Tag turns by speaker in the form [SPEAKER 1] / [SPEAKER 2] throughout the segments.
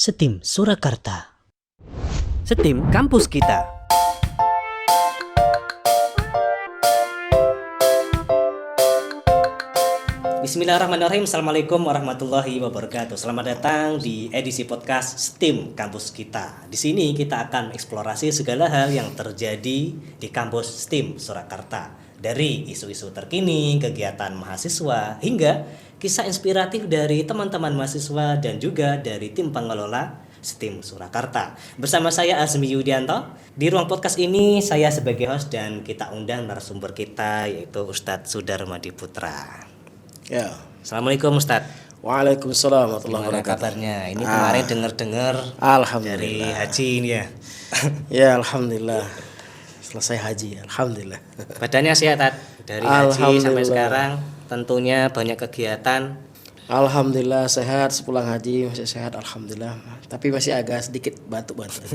[SPEAKER 1] STIM Surakarta.
[SPEAKER 2] STIM kampus kita.
[SPEAKER 1] Bismillahirrahmanirrahim. Assalamualaikum warahmatullahi wabarakatuh. Selamat datang di edisi podcast STIM kampus kita. Di sini kita akan eksplorasi segala hal yang terjadi di kampus STIM Surakarta. Dari isu-isu terkini, kegiatan mahasiswa, hingga kisah inspiratif dari teman-teman mahasiswa dan juga dari tim pengelola STIM Surakarta. Bersama saya Azmi Yudianto. Di ruang podcast ini saya sebagai host dan kita undang narasumber kita yaitu Ustadz Sudarmadi Putra.
[SPEAKER 3] Ya.
[SPEAKER 1] Assalamualaikum Ustadz.
[SPEAKER 3] Waalaikumsalam warahmatullahi
[SPEAKER 1] Gimana
[SPEAKER 3] wabarakatuh.
[SPEAKER 1] kabarnya? Ini kemarin dengar-dengar dari
[SPEAKER 3] Alhamdulillah.
[SPEAKER 1] haji ini ya.
[SPEAKER 3] Ya, alhamdulillah. Selesai haji, alhamdulillah.
[SPEAKER 1] Badannya sehat Tat? Dari haji sampai
[SPEAKER 3] Alhamdulillah.
[SPEAKER 1] sekarang tentunya banyak kegiatan.
[SPEAKER 3] Alhamdulillah sehat, sepulang haji masih sehat, alhamdulillah. Tapi masih agak sedikit batuk-batuk.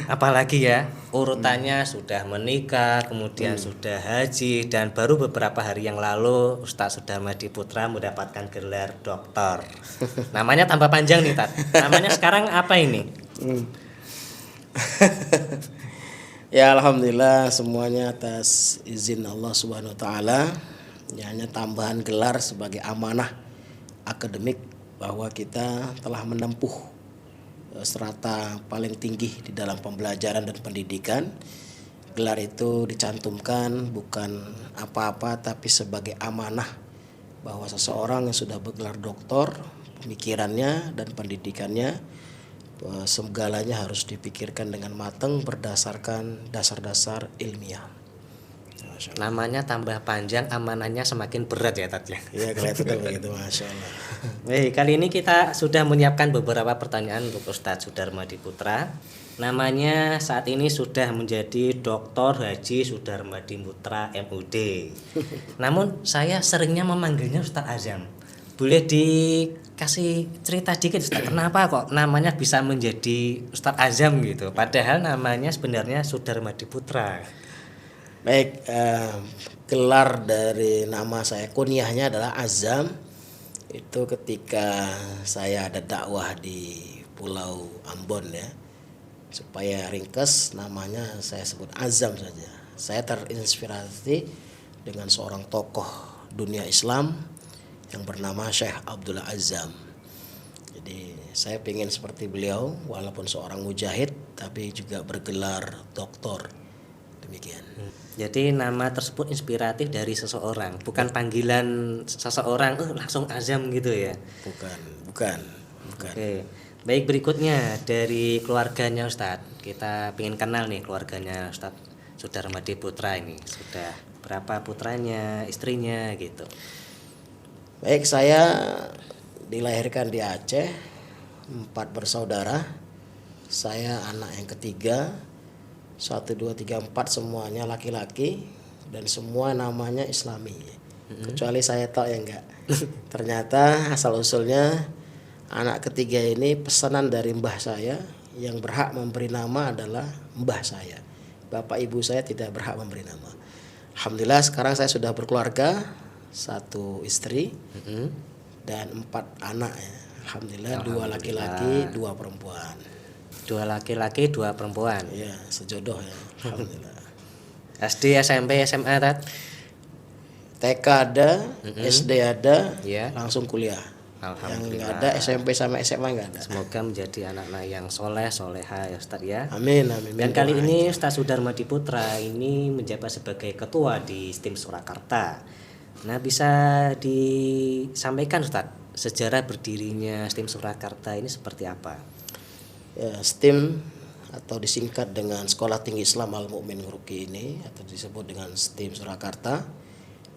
[SPEAKER 1] Apalagi ya, urutannya sudah menikah, kemudian sudah haji, dan baru beberapa hari yang lalu Ustadz Sudarmadi Putra mendapatkan gelar doktor. Namanya tambah panjang nih Tat. Namanya sekarang apa ini?
[SPEAKER 3] Ya, alhamdulillah semuanya atas izin Allah Subhanahu wa taala. Ya, hanya tambahan gelar sebagai amanah akademik bahwa kita telah menempuh strata paling tinggi di dalam pembelajaran dan pendidikan. Gelar itu dicantumkan bukan apa-apa tapi sebagai amanah bahwa seseorang yang sudah bergelar doktor, pemikirannya dan pendidikannya segalanya harus dipikirkan dengan matang berdasarkan dasar-dasar ilmiah.
[SPEAKER 1] Namanya tambah panjang, amanahnya semakin berat ya Tat ya.
[SPEAKER 3] Iya, kelihatan begitu, masya Allah.
[SPEAKER 1] Baik, kali ini kita sudah menyiapkan beberapa pertanyaan untuk Ustadz Sudarmadi Putra. Namanya saat ini sudah menjadi Dr. Haji Sudarmadi Putra MUD. Namun saya seringnya memanggilnya Ustadz Azam. Boleh dikasih cerita dikit Ustadz, kenapa kok namanya bisa menjadi Ustadz Azam gitu? Padahal namanya sebenarnya Sudarmadi Putra.
[SPEAKER 3] Baik, gelar dari nama saya kunyahnya adalah Azam. Itu ketika saya ada dakwah di Pulau Ambon ya. Supaya ringkas namanya saya sebut Azam saja. Saya terinspirasi dengan seorang tokoh dunia Islam yang bernama Syekh Abdullah Azzam. Jadi saya ingin seperti beliau walaupun seorang mujahid tapi juga bergelar doktor. Demikian.
[SPEAKER 1] Jadi nama tersebut inspiratif dari seseorang, bukan panggilan seseorang langsung Azam gitu ya.
[SPEAKER 3] Bukan.
[SPEAKER 1] Oke. Baik, berikutnya dari keluarganya Ustadz. Kita pengen kenal nih keluarganya Ustadz Sudarmadi Putra ini. Sudah berapa putranya, istrinya gitu.
[SPEAKER 3] Baik, saya dilahirkan di Aceh, 4 bersaudara. Saya anak yang ketiga. 1, 2, 3, 4 semuanya laki-laki dan semua namanya Islami. Kecuali saya tahu ya enggak. Ternyata asal usulnya anak ketiga ini pesanan dari mbah saya, yang berhak memberi nama adalah mbah saya. Bapak ibu saya tidak berhak memberi nama. Alhamdulillah sekarang saya sudah berkeluarga, 1 istri dan 4 anak ya. Alhamdulillah 2 laki-laki, 2 perempuan.
[SPEAKER 1] 2 laki-laki, 2 perempuan.
[SPEAKER 3] Ya, sejodoh ya. Alhamdulillah.
[SPEAKER 1] SD, SMP, SMA Tat?
[SPEAKER 3] TK ada, SD ada,
[SPEAKER 1] Iya.
[SPEAKER 3] langsung kuliah. Yang
[SPEAKER 1] Alhamdulillah.
[SPEAKER 3] nggak ada SMP sama SMA nggak ada.
[SPEAKER 1] Semoga menjadi anak-anak yang soleh, soleha ya Ustadz ya.
[SPEAKER 3] Amin.
[SPEAKER 1] Dan kali ini Ustadz Sudarmadi Putra ini menjabat sebagai ketua di STIM Surakarta. Nah, bisa disampaikan Ustadz sejarah berdirinya STIM Surakarta ini seperti apa?
[SPEAKER 3] Ya, STIM atau disingkat dengan Sekolah Tinggi Islam Al-Mu'min Nguruki ini atau disebut dengan STIM Surakarta,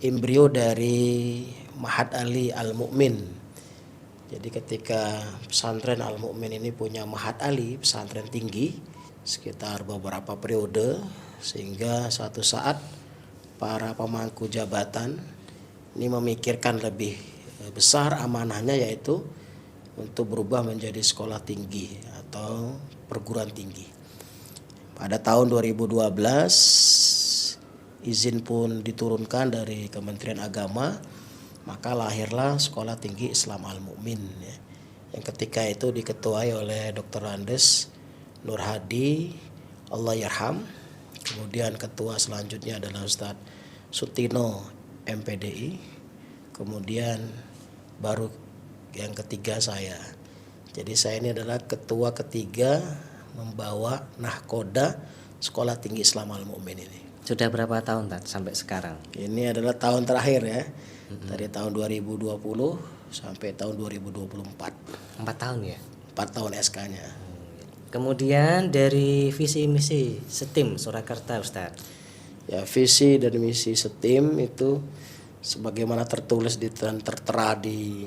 [SPEAKER 3] embrio dari Ma'had Ali Al-Mu'min. Jadi ketika pesantren Al-Mu'min ini punya Ma'had Ali, pesantren tinggi, sekitar beberapa periode, sehingga suatu saat para pemangku jabatan ini memikirkan lebih besar amanahnya, yaitu untuk berubah menjadi sekolah tinggi atau perguruan tinggi. Pada tahun 2012 izin pun diturunkan dari Kementerian Agama, maka lahirlah Sekolah Tinggi Islam Al-Mu'min ya. yang ketika itu diketuai oleh Dr. Andes Nur Hadi, Allah yarham. Kemudian ketua selanjutnya adalah Ustadz Sutino MPDI. Kemudian baru yang ketiga saya. Jadi saya ini adalah ketua ketiga membawa nahkoda Sekolah Tinggi Islam Al Mu'min ini.
[SPEAKER 1] Sudah berapa tahun Tat sampai sekarang?
[SPEAKER 3] Ini adalah tahun terakhir ya. Dari tahun 2020 sampai tahun 2024.
[SPEAKER 1] 4 tahun ya.
[SPEAKER 3] 4 tahun SK-nya.
[SPEAKER 1] Kemudian dari visi misi STIM Surakarta Ustaz.
[SPEAKER 3] Ya, visi dan misi STIM itu sebagaimana tertulis dan tertera di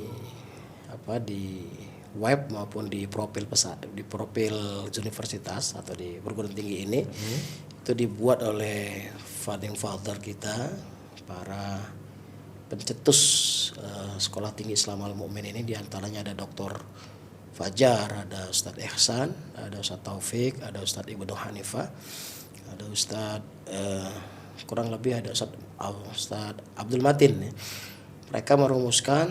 [SPEAKER 3] web maupun di profil universitas atau di perguruan tinggi ini. Itu dibuat oleh founding father kita, para pencetus Sekolah Tinggi Islam Al Mu'min ini, diantaranya ada Dr. Fajar, ada Ustadz Ihsan, ada Ustadz Taufik, ada Ustadz Ibnu Hanifah, ada Ustadz kurang lebih ada Ustadz Abdul Matin ya. Mereka merumuskan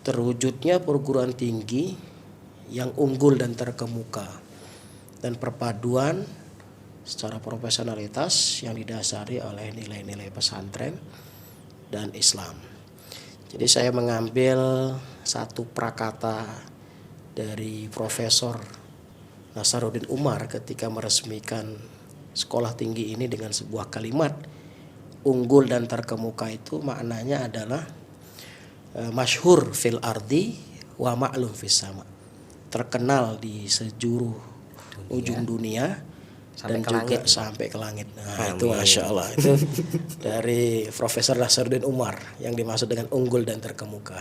[SPEAKER 3] terwujudnya perguruan tinggi yang unggul dan terkemuka dan perpaduan secara profesionalitas yang didasari oleh nilai-nilai pesantren dan Islam. Jadi saya mengambil satu prakata dari Profesor Nasaruddin Umar ketika meresmikan sekolah tinggi ini dengan sebuah kalimat, unggul dan terkemuka itu maknanya adalah masyhur fil ardi wa ma'lum fis sama, terkenal di sejuru ujung dunia
[SPEAKER 1] Sampai
[SPEAKER 3] dan
[SPEAKER 1] ke
[SPEAKER 3] juga
[SPEAKER 1] langit.
[SPEAKER 3] sampai ke langit. Nah,
[SPEAKER 1] Amin.
[SPEAKER 3] itu Masya Allah, itu dari Profesor Nasaruddin Umar yang dimaksud dengan unggul dan terkemuka.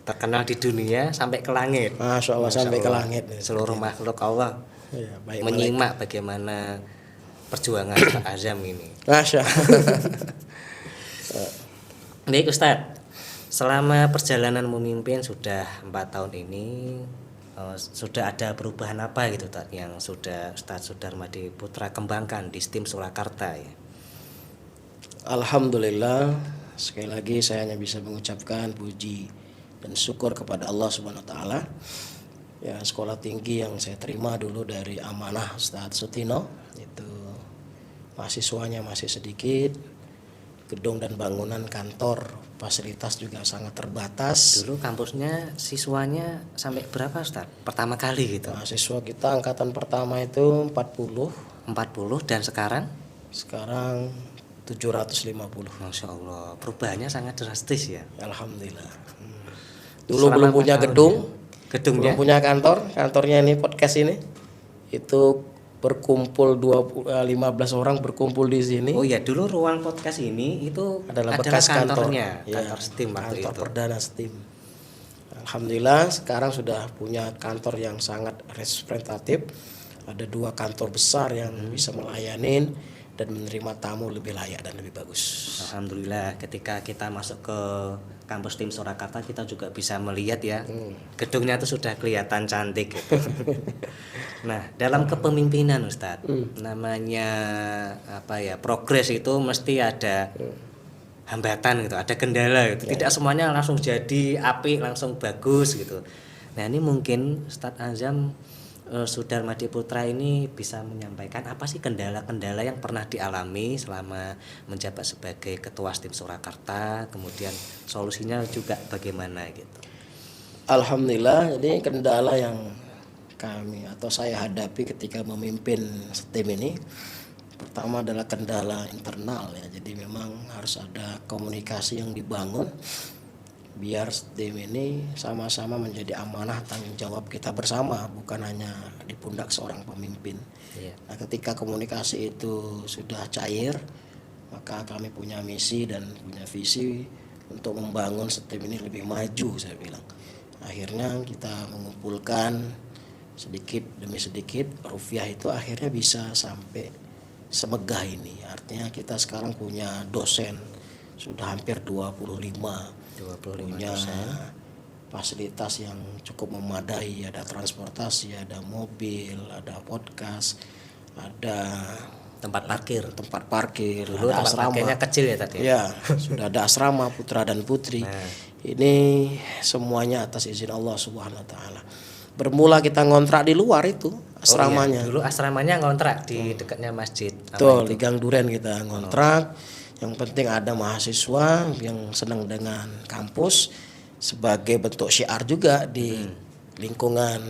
[SPEAKER 1] Terkenal di dunia sampai ke langit.
[SPEAKER 3] Masya Allah, sampai ke langit.
[SPEAKER 1] Seluruh makhluk Allah
[SPEAKER 3] Ya, baik,
[SPEAKER 1] menyimak bagaimana perjuangan Ustaz Azam ini.
[SPEAKER 3] Masya
[SPEAKER 1] Baik Ustadz, selama perjalanan memimpin sudah 4 tahun ini, sudah ada perubahan apa gitu Ustadz yang sudah Ustadz Sudarmadi Putra kembangkan di STIM Surakarta ya?
[SPEAKER 3] Alhamdulillah, sekali lagi saya hanya bisa mengucapkan puji dan syukur kepada Allah Subhanahu wa taala. Ya, sekolah tinggi yang saya terima dulu dari amanah Ustadz Sutino, itu mahasiswanya masih sedikit, gedung dan bangunan kantor fasilitas juga sangat terbatas.
[SPEAKER 1] Dulu kampusnya siswanya sampai berapa Ustadz? Pertama kali gitu.
[SPEAKER 3] Mahasiswa kita angkatan pertama itu 40,
[SPEAKER 1] 40 dan sekarang?
[SPEAKER 3] sekarang 750.
[SPEAKER 1] Masya Allah, perubahannya sangat drastis ya.
[SPEAKER 3] Alhamdulillah. Dulu
[SPEAKER 1] Selama
[SPEAKER 3] belum
[SPEAKER 1] 4
[SPEAKER 3] punya
[SPEAKER 1] tahun
[SPEAKER 3] gedung,
[SPEAKER 1] ya. Gedungnya?
[SPEAKER 3] belum punya kantornya ini podcast ini. Itu berkumpul 15 orang berkumpul di sini.
[SPEAKER 1] Oh ya, dulu ruang podcast ini itu
[SPEAKER 3] Adalah bekas
[SPEAKER 1] kantornya,
[SPEAKER 3] kantor. Ya,
[SPEAKER 1] kantor STIM waktu
[SPEAKER 3] kantor
[SPEAKER 1] itu.
[SPEAKER 3] perdana STIM. Alhamdulillah sekarang sudah punya kantor yang sangat representatif. Ada 2 kantor besar yang bisa melayani dan menerima tamu lebih layak dan lebih bagus.
[SPEAKER 1] Alhamdulillah ketika kita masuk ke kampus STIM Surakarta kita juga bisa melihat ya gedungnya itu sudah kelihatan cantik gitu. Nah dalam kepemimpinan Ustadz namanya apa ya, progres itu mesti ada hambatan gitu, ada kendala gitu. Tidak semuanya langsung jadi apik, langsung bagus gitu. Nah ini mungkin Ustadz Azam Sudarmadi Putra ini bisa menyampaikan apa sih kendala-kendala yang pernah dialami selama menjabat sebagai ketua STIM Surakarta, kemudian solusinya juga bagaimana gitu.
[SPEAKER 3] Alhamdulillah, jadi kendala yang kami atau saya hadapi ketika memimpin STIM ini, pertama adalah kendala internal ya. Jadi memang harus ada komunikasi yang dibangun biar STIM ini sama-sama menjadi amanah tanggung jawab kita bersama, bukan hanya di pundak seorang pemimpin.
[SPEAKER 1] Iya.
[SPEAKER 3] Nah, ketika komunikasi itu sudah cair, maka kami punya misi dan punya visi untuk membangun STIM ini lebih maju, saya bilang. Akhirnya kita mengumpulkan sedikit demi sedikit, rupiah itu akhirnya bisa sampai semegah ini. Artinya kita sekarang punya dosen sudah hampir 25 punya
[SPEAKER 1] dosen.
[SPEAKER 3] fasilitas yang cukup memadai, ada transportasi, ada mobil, ada podcast, ada
[SPEAKER 1] Tempat parkir.
[SPEAKER 3] parkir,
[SPEAKER 1] Dulu
[SPEAKER 3] ada
[SPEAKER 1] tempat
[SPEAKER 3] asrama.
[SPEAKER 1] parkirnya kecil ya tadi.
[SPEAKER 3] Ya, sudah ada asrama putra dan putri.
[SPEAKER 1] Nah.
[SPEAKER 3] Ini semuanya atas izin Allah Subhanahu wa taala. Bermula kita ngontrak di luar itu asramanya.
[SPEAKER 1] Dulu asramanya ngontrak di dekatnya masjid.
[SPEAKER 3] Betul, di Gang Duren kita ngontrak. Yang penting ada mahasiswa yang senang dengan kampus sebagai bentuk syiar juga di lingkungan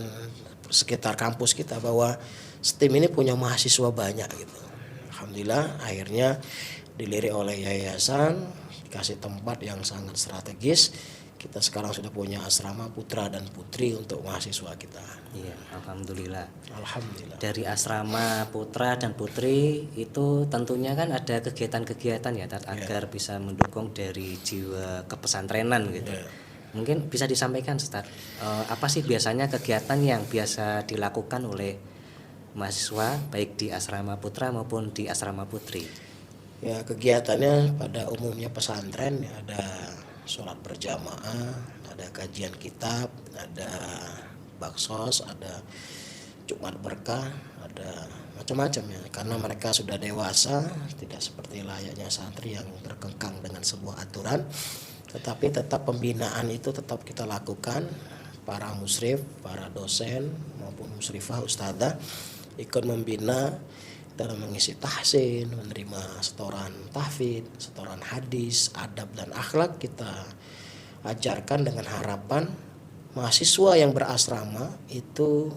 [SPEAKER 3] sekitar kampus kita bahwa STIM ini punya mahasiswa banyak gitu. Alhamdulillah akhirnya dilirik oleh yayasan, dikasih tempat yang sangat strategis. Kita sekarang sudah punya asrama putra dan putri untuk mahasiswa kita.
[SPEAKER 1] Iya, alhamdulillah.
[SPEAKER 3] Alhamdulillah.
[SPEAKER 1] Dari asrama putra dan putri itu tentunya kan ada kegiatan-kegiatan ya Tat, agar bisa mendukung dari jiwa kepesantrenan gitu. Mungkin bisa disampaikan Ustaz, apa sih biasanya kegiatan yang biasa dilakukan oleh mahasiswa baik di asrama putra maupun di asrama putri?
[SPEAKER 3] Ya, kegiatannya pada umumnya pesantren ya, ada sholat berjamaah, ada kajian kitab, ada baksos, ada Jumat berkah, ada macam-macam ya. Karena mereka sudah dewasa, tidak seperti layaknya santri yang berkengkang dengan sebuah aturan, tetapi tetap pembinaan itu tetap kita lakukan. Para musyrif, para dosen maupun musyrifah, ustadzah ikut membina dalam mengisi tahsin, menerima setoran tahfidz, setoran hadis, adab dan akhlak. Kita ajarkan dengan harapan mahasiswa yang berasrama itu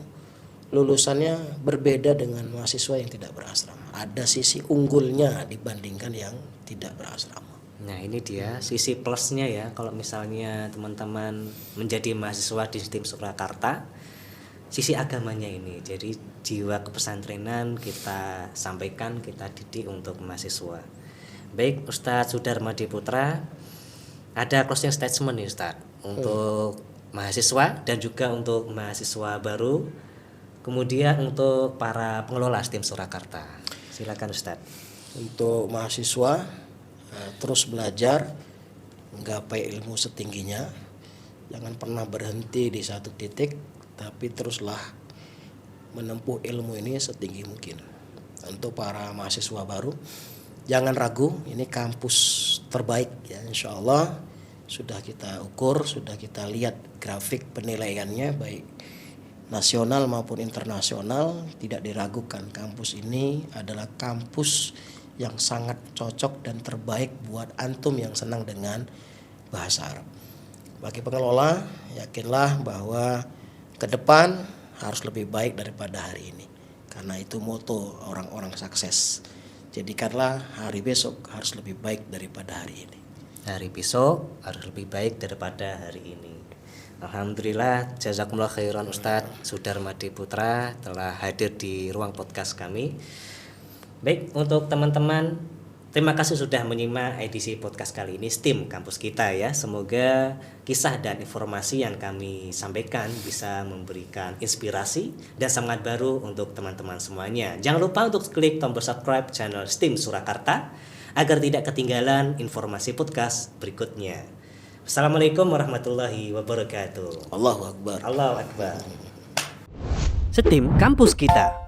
[SPEAKER 3] lulusannya berbeda dengan mahasiswa yang tidak berasrama. Ada sisi unggulnya dibandingkan yang tidak berasrama.
[SPEAKER 1] Nah ini dia sisi plusnya ya, kalau misalnya teman-teman menjadi mahasiswa di STIM Surakarta, sisi agamanya ini. Jadi jiwa kepesantrenan kita sampaikan, kita didik untuk mahasiswa. Baik Ustadz Sudarmadi Putra, ada closing statement nih Ustadz untuk mahasiswa dan juga untuk mahasiswa baru, kemudian untuk para pengelola STIM Surakarta. Silakan Ustadz.
[SPEAKER 3] Untuk mahasiswa terus belajar, menggapai ilmu setingginya, jangan pernah berhenti di satu titik, tapi teruslah menempuh ilmu ini setinggi mungkin. Untuk para mahasiswa baru, jangan ragu, ini kampus terbaik ya, insya Allah sudah kita ukur, sudah kita lihat grafik penilaiannya baik nasional maupun internasional. Tidak diragukan, kampus ini adalah kampus yang sangat cocok dan terbaik buat antum yang senang dengan bahasa Arab. Bagi pengelola, yakinlah bahwa ke depan harus lebih baik daripada hari ini, karena itu moto orang-orang sukses. Jadikanlah hari besok harus lebih baik daripada hari ini.
[SPEAKER 1] Hari besok harus lebih baik daripada hari ini. Alhamdulillah, jazakumullah khairan Ustadz Sudarmadi Putra telah hadir di ruang podcast kami. Baik, untuk teman-teman, terima kasih sudah menyimak edisi podcast kali ini STIM Kampus Kita ya. Semoga kisah dan informasi yang kami sampaikan bisa memberikan inspirasi dan semangat baru untuk teman-teman semuanya. Jangan lupa untuk klik tombol subscribe channel STIM Surakarta agar tidak ketinggalan informasi podcast berikutnya. Assalamualaikum warahmatullahi wabarakatuh.
[SPEAKER 3] Allahu Akbar.
[SPEAKER 1] Allahu Akbar.
[SPEAKER 2] STIM Kampus Kita.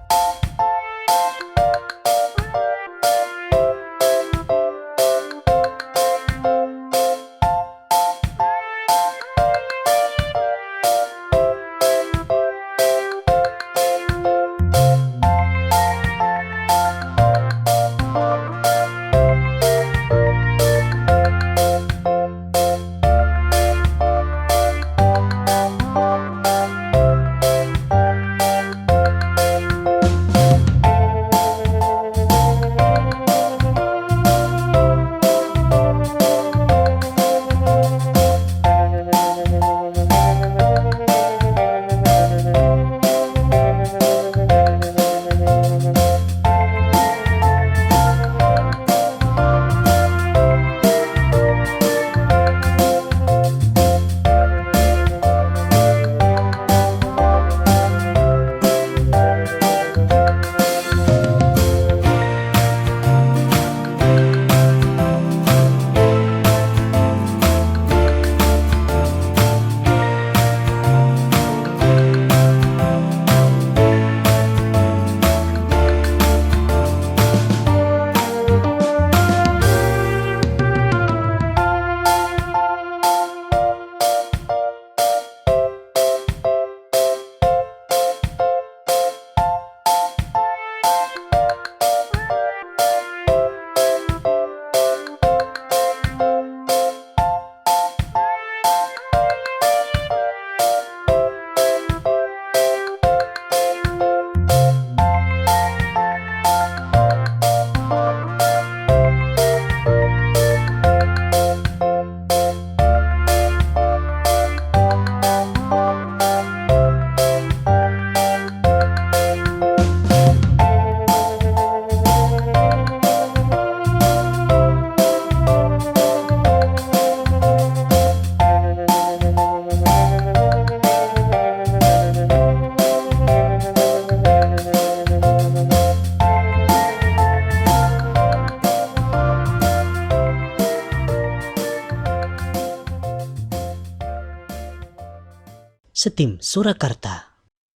[SPEAKER 2] STIM Surakarta.